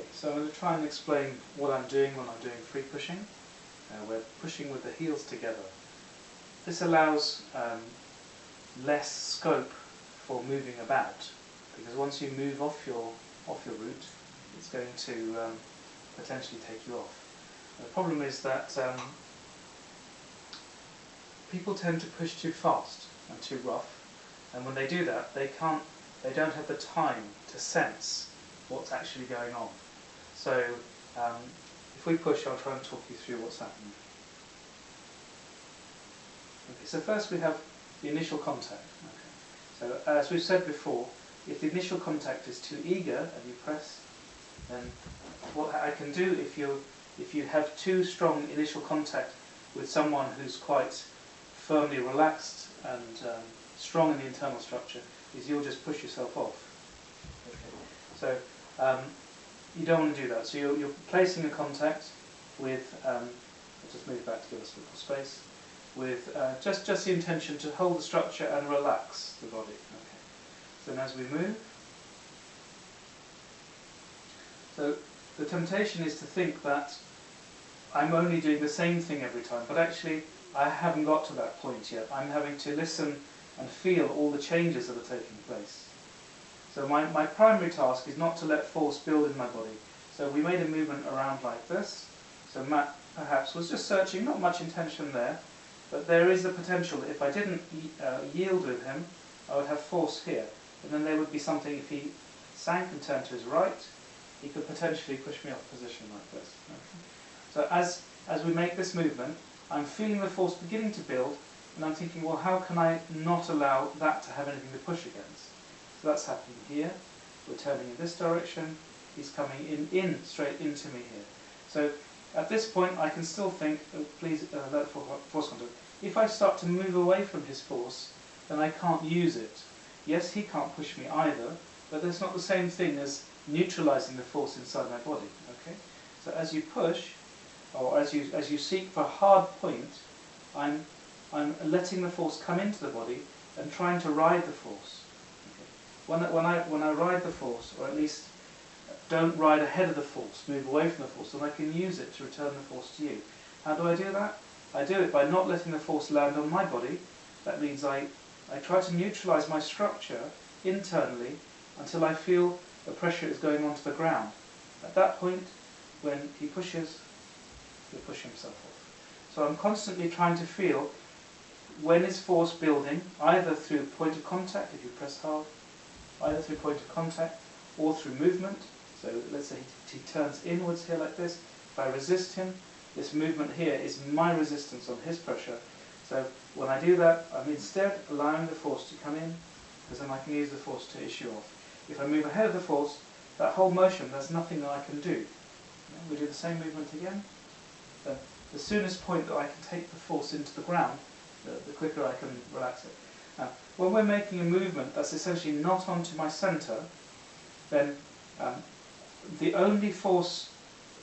Okay, so I'm going to try and explain what I'm doing when I'm doing free pushing. We're pushing with the heels together. This allows less scope for moving about, because once you move off your route, it's going to potentially take you off. The problem is that people tend to push too fast and too rough, and when they do that, they don't have the time to sense what's actually going on. So if we push, I'll try and talk you through what's happening. Okay, so first we have the initial contact. Okay. So as we've said before, if the initial contact is too eager and you press, then what I can do if you have too strong initial contact with someone who's quite firmly relaxed and strong in the internal structure, is you'll just push yourself off. Okay. So you don't want to do that. So you're placing a contact with, I'll just move back to give us a little space, with just the intention to hold the structure and relax the body. Okay. So then as we move, so the temptation is to think that I'm only doing the same thing every time, but actually I haven't got to that point yet. I'm having to listen and feel all the changes that are taking place. So my primary task is not to let force build in my body. So we made a movement around like this. So Matt perhaps was just searching, not much intention there, but there is the potential that if I didn't yield with him, I would have force here. And then there would be something, if he sank and turned to his right, he could potentially push me off position like this. Okay. So as we make this movement, I'm feeling the force beginning to build, and I'm thinking, well, how can I not allow that to have anything to push against? So that's happening here. We're turning in this direction. He's coming in straight into me here. So at this point, I can still think, oh, please let force contact. If I start to move away from his force, then I can't use it. Yes, he can't push me either, but that's not the same thing as neutralizing the force inside my body. Okay. So as you push, or as you seek for a hard point, I'm letting the force come into the body and trying to ride the force. Okay. When I ride the force, or at least don't ride ahead of the force, move away from the force, then I can use it to return the force to you. How do I do that? I do it by not letting the force land on my body. That means I try to neutralize my structure internally until I feel the pressure is going onto the ground. At that point, when he pushes, he'll push himself off. So I'm constantly trying to feel when is force building, either through point of contact, if you press hard, either through point of contact or through movement. So let's say he turns inwards here like this. If I resist him, this movement here is my resistance on his pressure. So when I do that, I'm instead allowing the force to come in, because then I can use the force to issue off. If I move ahead of the force, that whole motion, there's nothing that I can do. We do the same movement again. The soonest point that I can take the force into the ground, the quicker I can relax it. Now, when we're making a movement that's essentially not onto my centre, then the only force,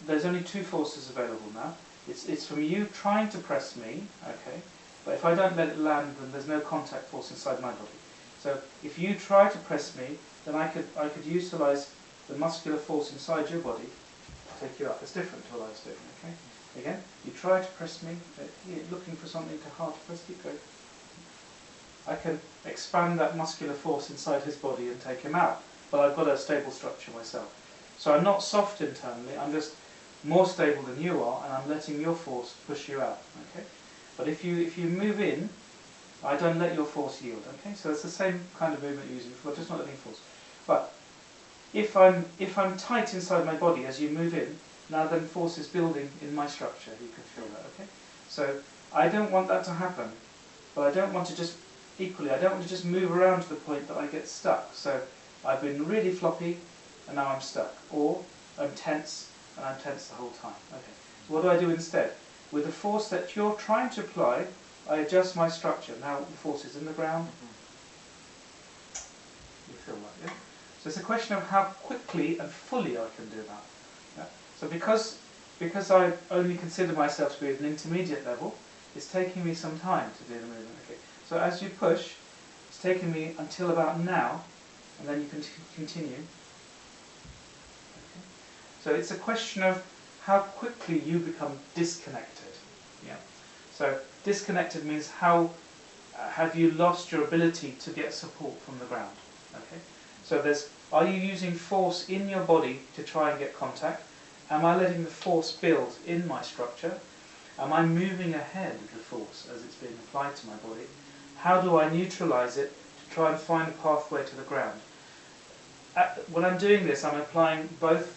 there's only two forces available now. It's from you trying to press me, okay, but if I don't let it land, then there's no contact force inside my body. So if you try to press me, then I could utilise the muscular force inside your body to take you up. It's different to what I was doing, okay? Again, you try to press me, you're looking for something to hard to press, keep going. I can expand that muscular force inside his body and take him out, but I've got a stable structure myself. So I'm not soft internally, I'm just more stable than you are, and I'm letting your force push you out, okay? But if you move in, I don't let your force yield, okay? So it's the same kind of movement you're using before, just not letting force. But if I'm tight inside my body as you move in, now then force is building in my structure, you can feel that, okay? So I don't want that to happen, but I don't want to just, equally, I don't want to just move around to the point that I get stuck. So I've been really floppy, and now I'm stuck. Or I'm tense, and I'm tense the whole time. Okay. So what do I do instead? With the force that you're trying to apply, I adjust my structure. Now the force is in the ground. You feel that, yeah? So it's a question of how quickly and fully I can do that. Yeah? So because I only consider myself to be at an intermediate level, it's taking me some time to do the movement. Okay. So as you push, it's taking me until about now, and then you can continue. Okay. So it's a question of how quickly you become disconnected. Yeah. So disconnected means how have you lost your ability to get support from the ground. Okay. So are you using force in your body to try and get contact? Am I letting the force build in my structure? Am I moving ahead of the force as it's being applied to my body? How do I neutralize it to try and find a pathway to the ground? When I'm doing this, I'm applying both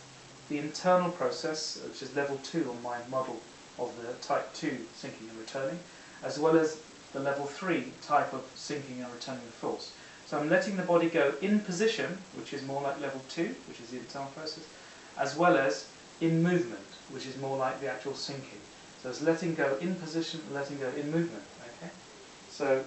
the internal process, which is level 2 on my model of the type 2 sinking and returning, as well as the level 3 type of sinking and returning the force. So I'm letting the body go in position, which is more like level 2, which is the internal process, as well as in movement, which is more like the actual sinking. So it's letting go in position, letting go in movement. Okay. So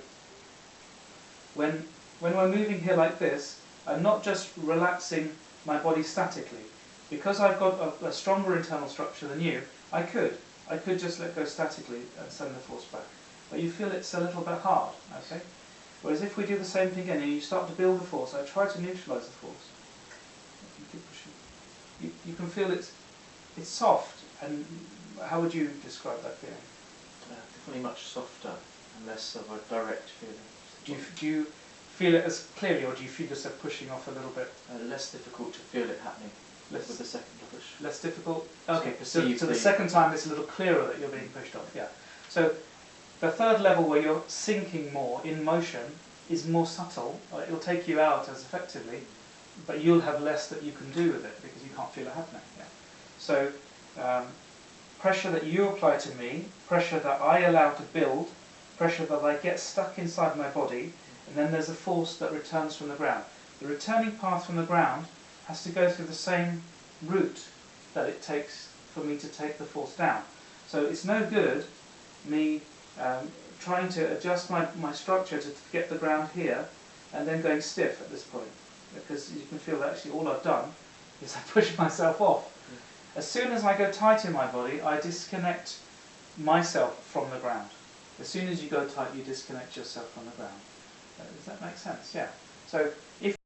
when we're moving here like this, I'm not just relaxing my body statically. Because I've got a stronger internal structure than you, I could just let go statically and send the force back. But you feel it's a little bit hard. Okay. Whereas if we do the same thing again and you start to build the force, I try to neutralise the force. You keep pushing. You can feel it's soft. And how would you describe that feeling? Definitely much softer and less of a direct feeling. Do you feel it as clearly, or do you feel yourself pushing off a little bit? Less difficult to feel it happening with the second push. Less difficult? Okay, so So the second time it's a little clearer that you're being pushed off, yeah. So the third level, where you're sinking more in motion, is more subtle. It'll take you out as effectively, but you'll have less that you can do with it because you can't feel it happening. Yeah. So pressure that you apply to me, pressure that I allow to build, pressure that I get stuck inside my body, and then there's a force that returns from the ground. The returning path from the ground has to go through the same route that it takes for me to take the force down. So it's no good me trying to adjust my structure to get the ground here and then going stiff at this point, because you can feel that actually all I've done is I push myself off. As soon as I go tight in my body, I disconnect myself from the ground. As soon as you go tight, you disconnect yourself from the ground. Does that make sense? Yeah. So if